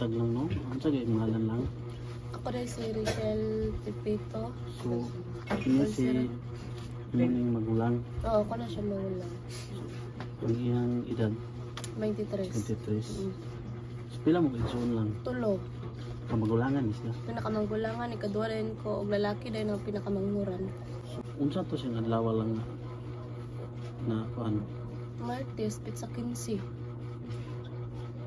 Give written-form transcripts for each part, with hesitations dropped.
Buntag lang no. Ang sagay ngalan lang. Ako rin si Rachel Pipito. So ini si ining magulang. Oo, ako na siya magulang. Ang iyang edad 23. 23. So, pila mo igsoon lang. Tulo. Kamagulangan is na. Pinakamangulangan, ikaduha rin ko, og lalaki dahil ang pinakamanghuran. So, unsa to siyang adlaw lang na kuan. Martes, pizza 15.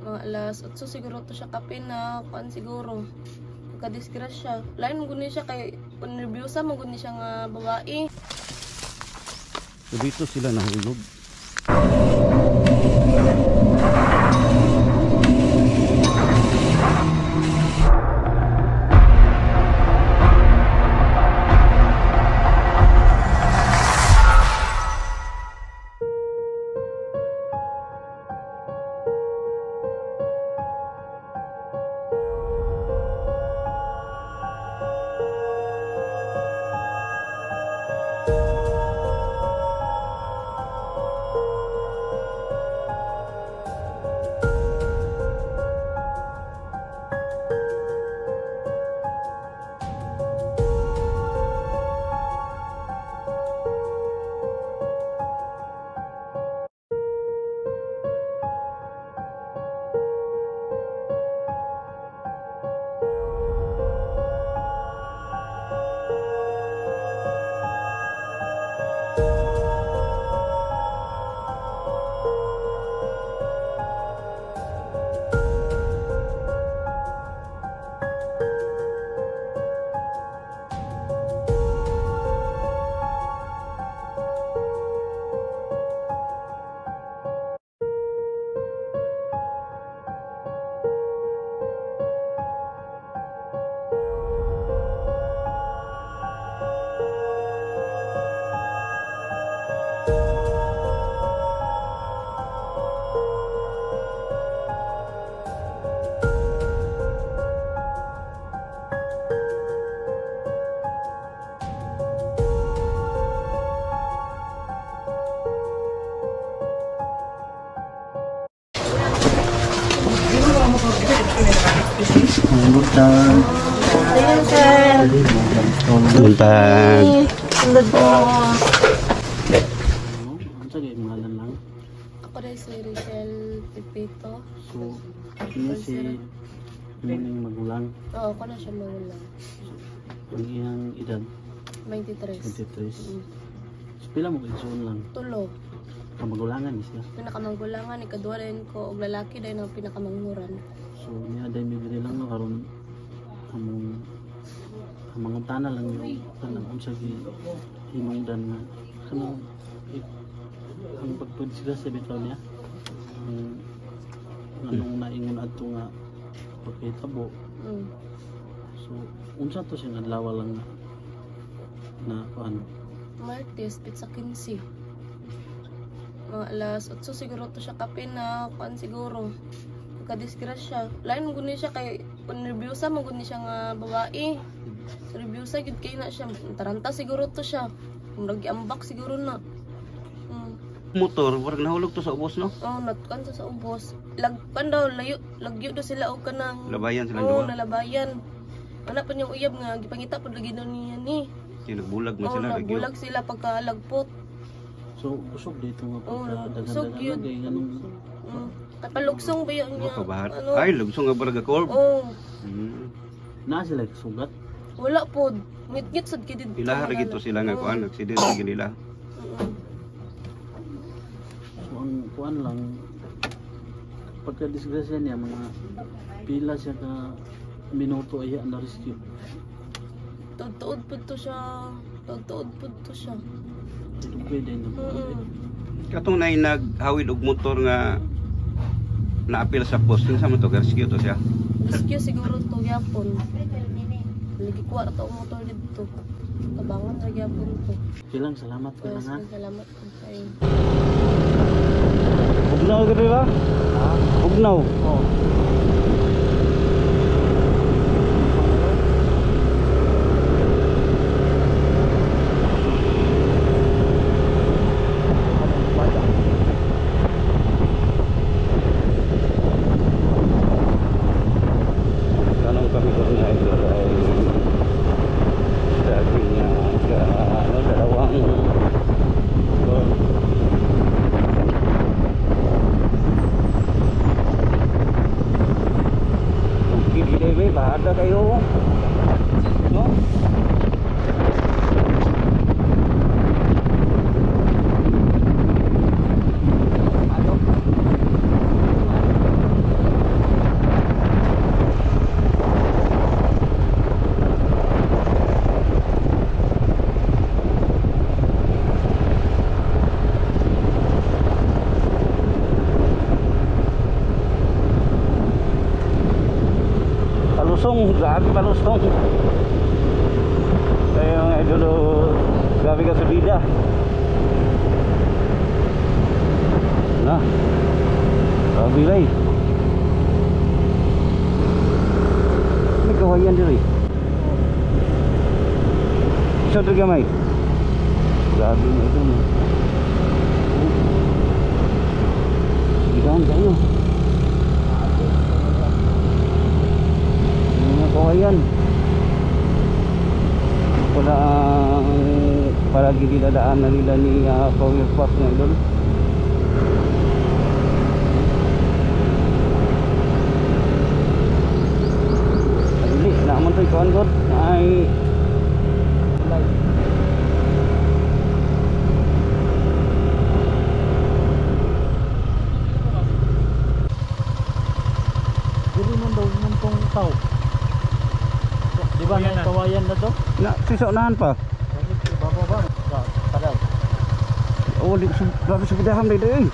Mga alas 8 siguro to siya kape na kuan siguro. Pagka-disgrasya. Lain mo guni siya kay nervyosa mo guni siya nga babae. So dito sila nahulog. Buntag. Ayun, sir. Buntag. Sundod po. Ang sagay ngalan lang. Ako rin si Rachel Pipito. So ini si ining magulang. Oo, ako na siya magulang. Ang iyang edad 23. 23. So, pila mo igsoon lang. Tulo. Kamagulangan is na. Pinakamanggulangan, ikaduha rin ko, og lalaki dahil ang pinakamanghuran. So niya day bibili lang no karon among tana lang yung kanang unsa gi hinungdan nga kanang ang pagpud sila sa bitaw niya. Anong naingon adto nga pagkitabo. So unsa to siyang adlaw lang na kuan. Martes, pizza 15. Mga alas 8 siguro to siya kape na kuan siguro. Pagka-disgrasya. Lain mo guni siya kay nervyosa mo guni siya nga babae. So nervyosa gid kay na siya. Taranta siguro to siya. Kung nag-ambak siguro na. Motor, warag nahulog to sa ubos no? Oh, natkan sa ubos. Lagpan daw, lagyo daw sila og kanang Labayan silang oh, duha. nalabayan. Ana pa niyang uyab nga gipangita pud lagi daw niya ni. Kaya nagbulag man Oh, sila. nagbulag sila pagkalagpot. So usog dito nga Oh, pagka usog yun. dagan-dagan kay ganung Kapalugsong ba yun niya? Kabahat. Ano? Ay, lugsong nga baraga korb. Oh, naa sila sugat. wala po. Ngit-ngit sad kidid. Ilaha ra gito sila nga kuan, aksidente lagi nila. So ang kuan lang pagka disgrasya niya mga pila siya ka minuto iya na rescue. Tuod po to siya. Tuod po to siya. Ito pwede na po. Katong nay naghawid og motor nga naapil sa post, kinsa man to rescue to siya. Rescue siguro to yapon. Lagi kuha to ang motor dito. Tabangan ra yapon to. Kilang salamat ka lang ha. Salamat po kayo. Bugnaw gid ba? Ha? Bugnaw. Oh. Dili ba ada kayo? No? Palusong, grabe palusong. Kaya mga idol, grabe ka subida. Nah, grabe rin. May kawayan diri. Isa ito gamay. Grabe na ito. Subidahan kayo. Kawayan wala ang palagi dinadaan na nila ni Power Park na idol. Dili naman ito ikaw God ay dili man daw muntong tao. Di ba may kawayan na to? Na, sisaunahan pa. Baba. Padal. Oh, di ko grabe sa bidahan dito eh.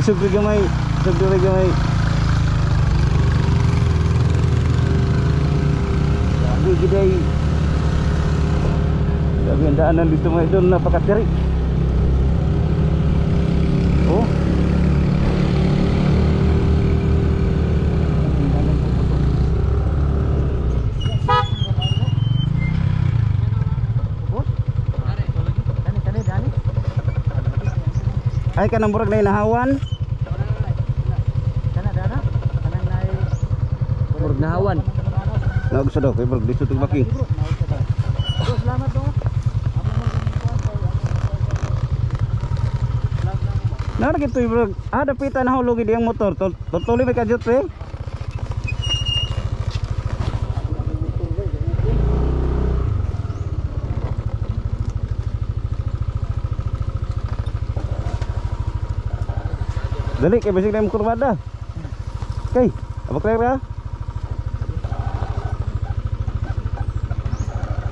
Isog gamay. Grabe giday. Grabe ang daanan dito mga idol, napakatiri. Oh. Ay kanang burag na inahawan. Dana. Kanang nay burag nahawan. Nagusto daw kay burag dito tubaki. Salamat do. Nara gito burag. Dapitan na hulog di ang motor. Tuloy ba ka jud pre? Dali kay basig na yung kurvada. Okay, apa kaya?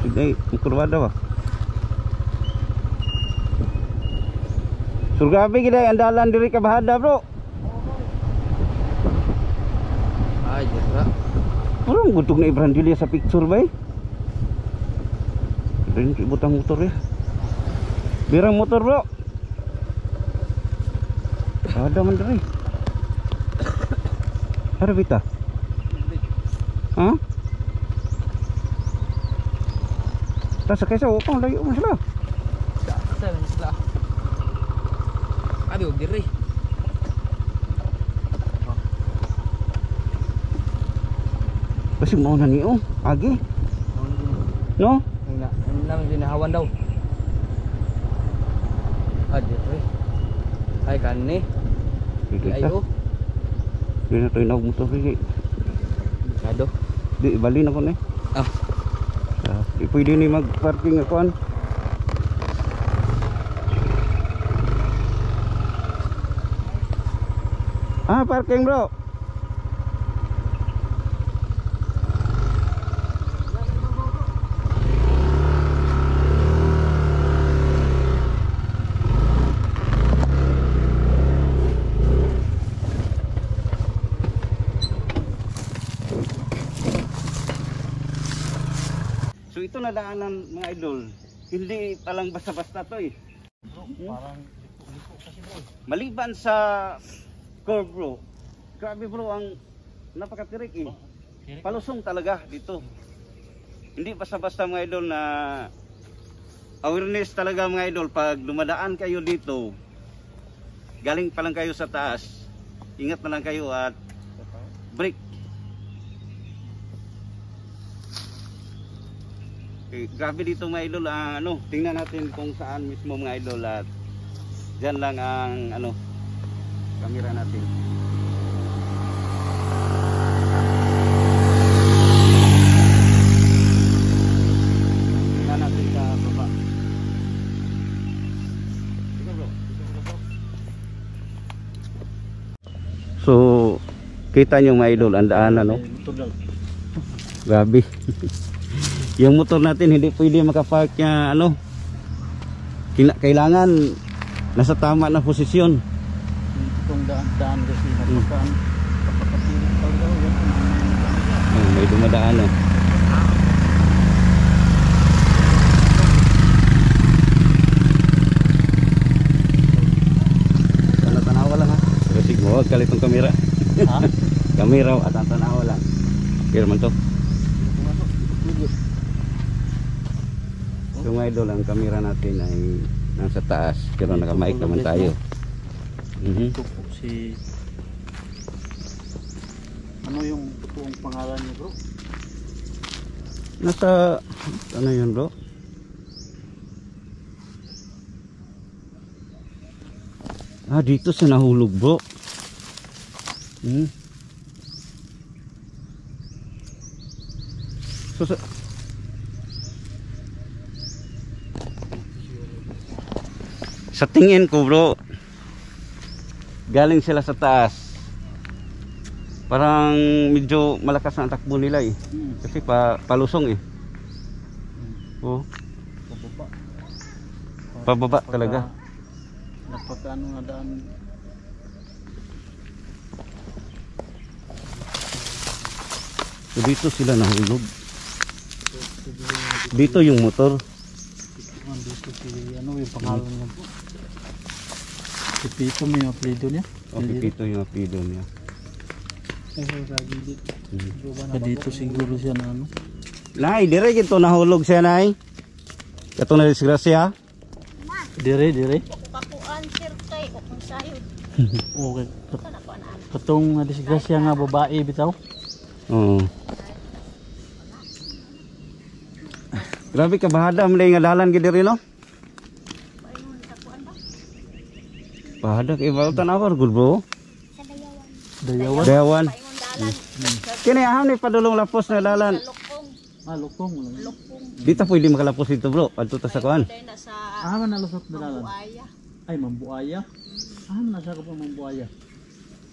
Sige, yung kurvada ba? Surgabi gila ang dalan diri ka bahada, bro. Ay, jera. Purong gutog na Ibrahim Julia sa picture ba eh? Rin ibutang motor ya. Birang motor, bro. Ada man diri. Ada bita. Ha? Tas sakay sa upang layo mo sila. Sa sila. Abi og diri. Kasi mo na niyo, agi. No? Nang dinahawan daw. Diri. Ay kanni. Ayo. Di na to inawag motor rin. Kado. Di bali na ko ni. Di pwede ni mag-parking ako. Parking bro. So ito na daanan mga idol. Hindi palang basta-basta to eh. Parang liko kasi bro. Maliban sa curve bro. Grabe bro ang napakatirik eh. Palusong talaga dito. Hindi basta-basta mga idol na awareness talaga mga idol. Pag dumadaan kayo dito, galing pa lang kayo sa taas, ingat na lang kayo at brake. Okay, grabe dito mga idol, tingnan natin kung saan mismo mga idol at dyan lang ang camera natin. Kita nyo mga idol, ang daanan, no? Motor daw. Grabe. Yung motor natin hindi pwede makapark niya, ano? Kailangan nasa tama na posisyon. Itong daan kasi napapaan. Kapapatilit talaga. May dumadaan, no? Tanawa lang, ha? Kasi huwag kalitong kamera. Ha? Kamera at ang tanawa lang. Pero man to. So mga idol, ang kamera natin ay nasa taas. Pero nakamic naman tayo. Ito po si... Ano yung totoong pangalan niyo, bro? Nasa... Ano yun, bro? Ah, dito sa nahulog, bro. So, sa tingin ko, bro, galing sila sa taas. Parang medyo malakas na ang takbo nila eh. Kasi palusong eh. Oh, Pababa. pababa talaga. Napaka ano na daan. So dito sila nahulog. Dito yung motor. Dito si ano yung pangalan niya po? Si Pito may apelido niya. Okay, dito yung apelido niya. Dito siguro siya na ano. Nay, dire ito nahulog siya, nay. Katong na disgrasya. Dire. Pakuan sir kay o kung sayo. Okay. Katong disgrasya nga babae bitaw. Oo. Grabe ka bahada mlay nga dalan gid diri no. Bahada kay bawo tanawar gud bro. Sa dayawan. Dayawan. Dayawan. Paingon dalan. Kini aham ni padulong lapos na dalan. Sa lukong. Lukong. Lukong. Dito pwede makalapos dito bro. Padto ta sa kuan. Dahil na sa Man nalusot na dalan. buaya. Ay mambuaya. Nasa ko pa mambuaya.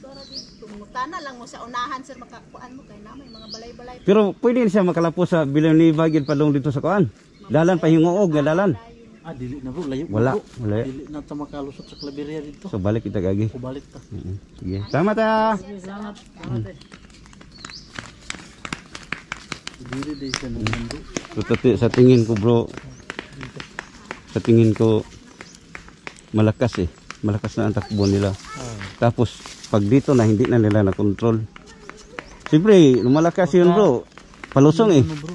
Sora dito. Mutana lang mo sa unahan sir makakuan mo kay na may mga balay-balay. Pero pwede siya makalapos sa Villanueva gid padung dito sa kuan. Dalan pa hinguog nga dalan. Dili na bro, layo. Wala, bro. wala. Dili na ta makalusot sa Claveria dito. So balik kita gagi. Balik ta. Sige. Salamat ah. Salamat. Dili din siya ng mundo. So, sa tingin ko bro, sa tingin ko malakas eh. Malakas na ang takbo nila. Tapos pag dito na hindi na nila na control. Siyempre lumalakas yun bro. Palusong eh. Ano bro?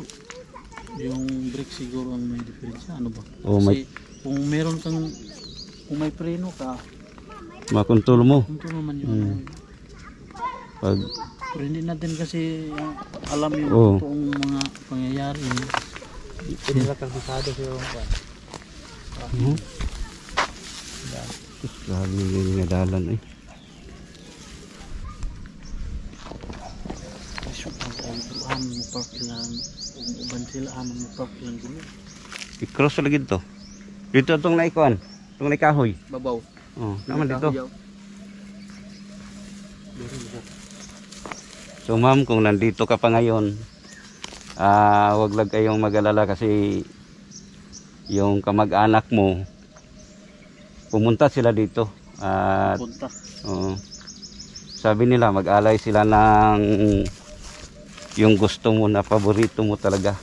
Yung brake siguro ang may diferensya. Ano ba? Oh, Kasi kung meron kang, kung may preno ka, Makontrol mo. ito naman yung Pag pero hindi natin kasi alam yung Oo. totoong mga pangyayari. Hindi nila kabisado sa yung grabe yung nga dalan eh. park lang uban sila mo park lang gulo. I-cross lagi to. Dito itong naikuan. Itong naikahoy. Babaw. Oh, naman dito. So ma'am, kung nandito ka pa ngayon, wag lang kayong mag-alala kasi yung kamag-anak mo pumunta sila dito at Punta. sabi nila mag-alay sila ng yung gusto mo na paborito mo talaga.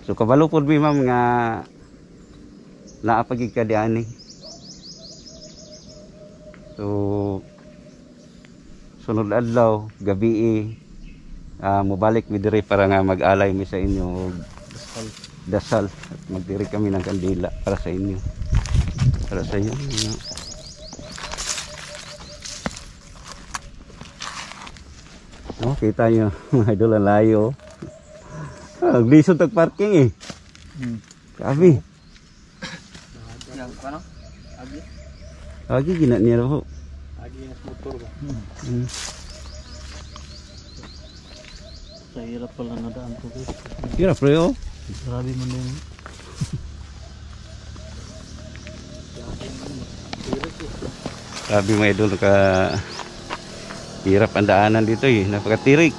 So kabalo pod mi ma'am nga naapagig ka diani. So sunod adlaw gabi mobalik mi diri para nga mag-alay mi sa inyo dasal at magdiri kami ng kandila para sa inyo, para sa inyo. Oh, kita nyo mga idol ang layo. Lisod tag parking eh. Sabi agi gina niya po. Agi na motor ba? Sa hirap pala nadaan ko. Hirap pre oh. Grabe mo na yun. Sabi mga idol, hirap ang daanan dito eh, napakatirik.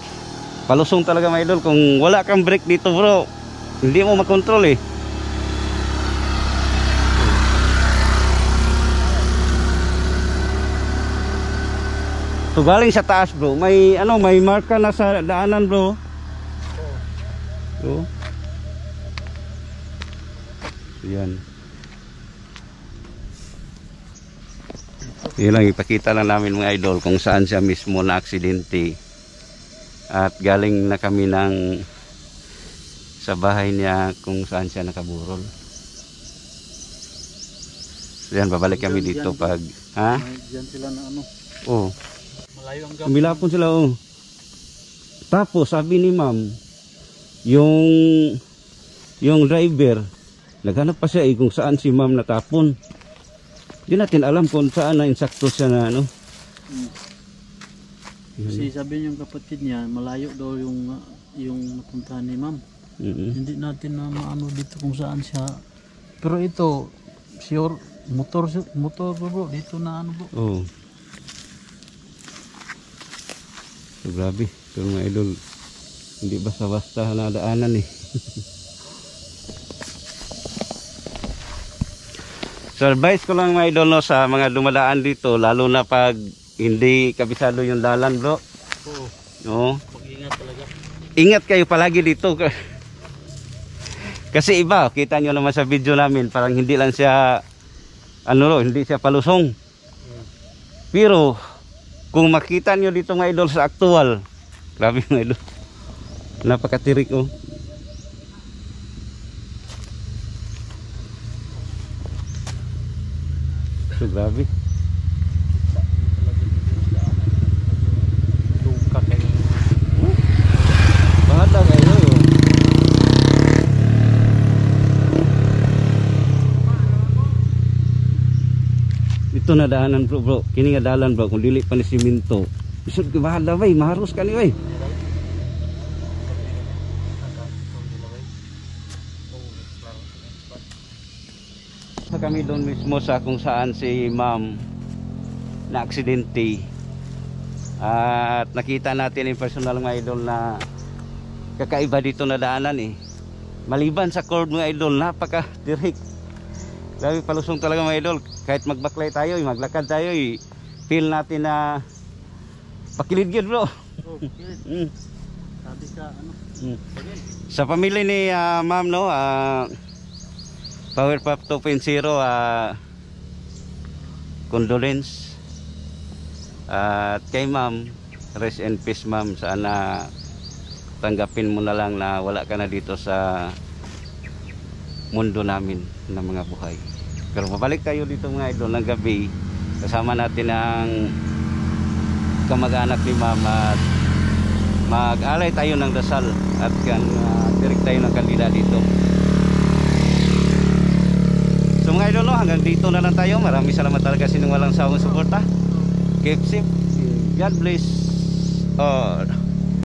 Palusong talaga mga idol, kung wala kang brake dito bro, hindi mo makontrol eh. So galing sa taas bro, may may marka na sa daanan bro. So, yan. Yun lang, ipakita lang namin mga idol kung saan siya mismo na aksidente. At galing na kami sa bahay niya kung saan siya nakaburol. So yan, babalik kami dito pag Diyan sila na Oh. Malayo ang Umilapon sila oh. Tapos sabi ni ma'am, yung driver naghanap pa siya kung saan si ma'am natapon. Hindi natin alam kung saan na insakto siya na Kasi sabi yung kapatid niya, malayo daw yung napuntahan ni ma'am. Hindi natin na maano dito kung saan siya. Pero ito, sure, motor bro, dito na bro. Oh. So, grabe, ito mga idol, hindi basta-basta nadaanan eh. So advice ko lang mga idol sa mga dumadaan dito, lalo na pag hindi kabisado yung dalan bro. Oo. No? Mag-ingat talaga. Ingat kayo palagi dito. Kasi iba, kita nyo naman sa video namin, parang hindi lang siya hindi siya palusong. Pero kung makita nyo dito mga idol sa actual, grabe mga idol, napakatirik oh. So grabe. Luka kayo. Bahala kayo yun. Ito na daanan bro, kini nga dalan bro, kung dili pa ni siminto. Isod ka bahala bay, maharos ka ni bay. Kami doon mismo sa kung saan si ma'am na aksidente. At nakita natin yung personal mga idol na kakaiba dito na daanan eh. Maliban sa curve mga idol, napaka-direct. Grabe palusong talaga mga idol. Kahit magbaklay tayo, maglakad tayo, feel natin na pakilid-gid bro. Oh, sabi ka Sa pamilya ni ma'am no, Power Pop 2.0, condolence. At kay ma'am, rest in peace ma'am. Sana tanggapin mo na lang na wala ka na dito sa mundo namin ng mga buhay. Pero babalik tayo dito mga idol ng gabi. Kasama natin ang kamag-anak ni ma'am at mag-alay tayo ng dasal at direct tayo ng kandida dito. So mga idol, hanggang dito na lang tayo. Maraming salamat talaga sa inyong walang sawang suporta. Keep safe. God bless all.